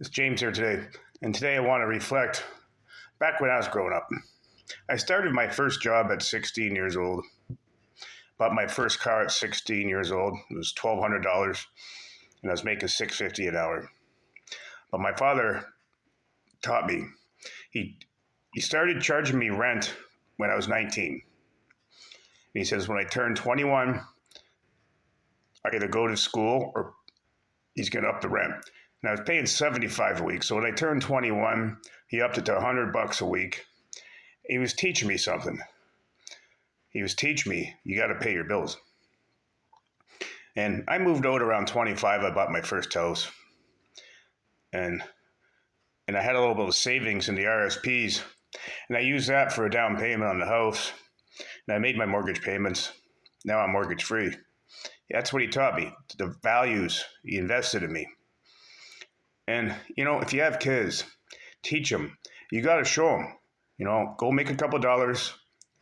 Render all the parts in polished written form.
It's James here today, and today I want to reflect back when I was growing up. I started my first job at 16 years old, bought my first car at 16 years old. It was $1,200, and I was making $6.50 an hour. But my father taught me. He, he started charging me rent when I was 19. And he says, when I turn 21, I either go to school or he's going to up the rent. And I was paying 75 a week. So when I turned 21, he upped it to $100 a week. He was teaching me something. He was teaching me, you got to pay your bills. And I moved out around 25. I bought my first house. And I had a little bit of savings in the RSPs. And I used that for a down payment on the house. And I made my mortgage payments. Now I'm mortgage free. That's what he taught me, the values he invested in me. And, if you have kids, teach them. You got to show them, go make a couple dollars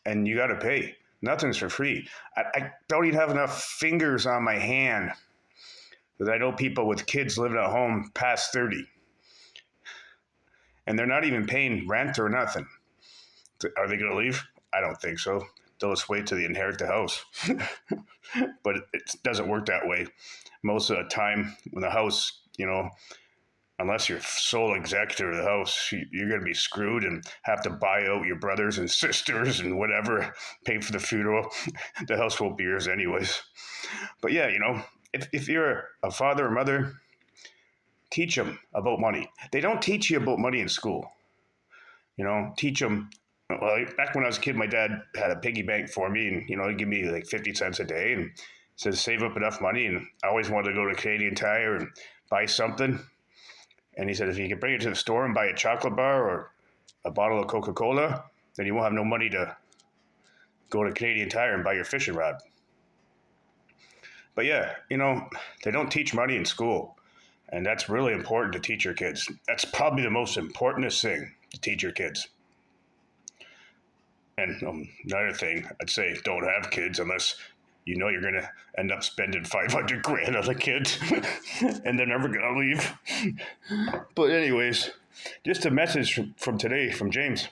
and you got to pay. Nothing's for free. I don't even have enough fingers on my hand that I know people with kids living at home past 30. And they're not even paying rent or nothing. Are they going to leave? I don't think so. They'll just wait till they inherit the house. But it doesn't work that way. Most of the time, when the house, unless you're sole executor of the house, you're going to be screwed and have to buy out your brothers and sisters and whatever, pay for the funeral. The house won't be yours anyways. But yeah, if you're a father or mother, teach them about money. They don't teach you about money in school. Teach them. Well, back when I was a kid, my dad had a piggy bank for me, and he'd give me like 50 cents a day, and said save up enough money. And I always wanted to go to Canadian Tire and buy something. And he said, if you can bring it to the store and buy a chocolate bar or a bottle of Coca-Cola, then you won't have no money to go to Canadian Tire and buy your fishing rod. But yeah, they don't teach money in school. And that's really important to teach your kids. That's probably the most importantest thing to teach your kids. And another thing, I'd say don't have kids unless you're going to end up spending 500 grand on a kid and they're never going to leave. But anyways, just a message from today from James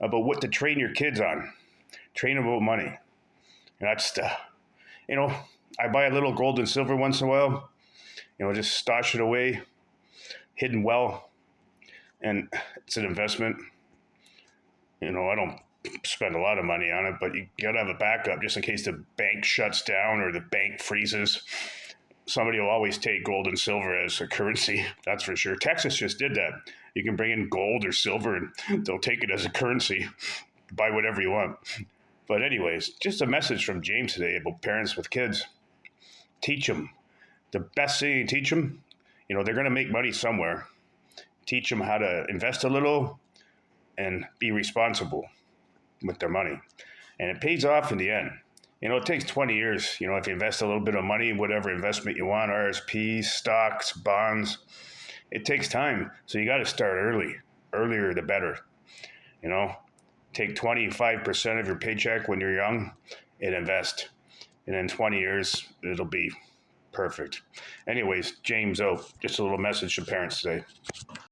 about what to train your kids on. Train them about money. And that's I buy a little gold and silver once in a while, just stash it away, hidden well. And it's an investment. I don't spend a lot of money on it, but you got to have a backup just in case the bank shuts down or the bank freezes. Somebody will always take gold and silver as a currency, that's for sure. Texas just did that. You can bring in gold or silver and they'll take it as a currency. Buy whatever you want. But anyways, just a message from James today about parents with kids. Teach them. The best thing you teach them, they're going to make money somewhere. Teach them how to invest a little and be responsible with their money. And it pays off in the end. It takes 20 years, if you invest a little bit of money, whatever investment you want, RSPs, stocks, bonds, it takes time. So you got to start early. Earlier, the better. Take 25% of your paycheck when you're young and invest. And in 20 years, it'll be perfect. Anyways, James O, just a little message to parents today.